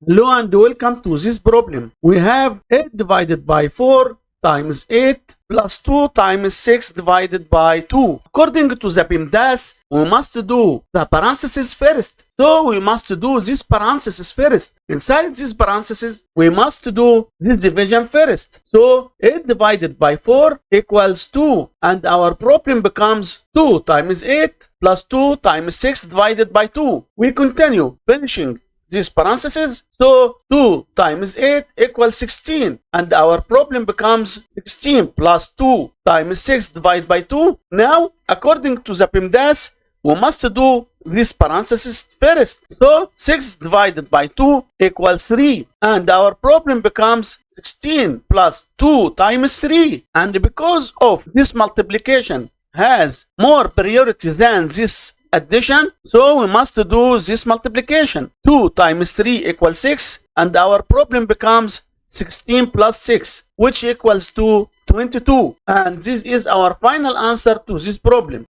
Hello and welcome to this problem. We have 8 divided by 4 times 8 plus 2 times 6 divided by 2. According to the PEMDAS, we must do the parentheses first. So we must do this parenthesis first. Inside this parenthesis, we must do this division first. So 8 divided by 4 equals 2. And our problem becomes 2 times 8 plus 2 times 6 divided by 2. We continue finishing this parenthesis, so 2 times 8 equals 16, and our problem becomes 16 plus 2 times 6 divided by 2. Now, according to the PEMDAS, we must do this parenthesis first. So 6 divided by 2 equals 3, and our problem becomes 16 plus 2 times 3. And because of this multiplication has more priority than this addition, so we must do this multiplication. 2 times 3 equals 6, and our problem becomes 16 plus 6, which equals to 22. And this is our final answer to this problem.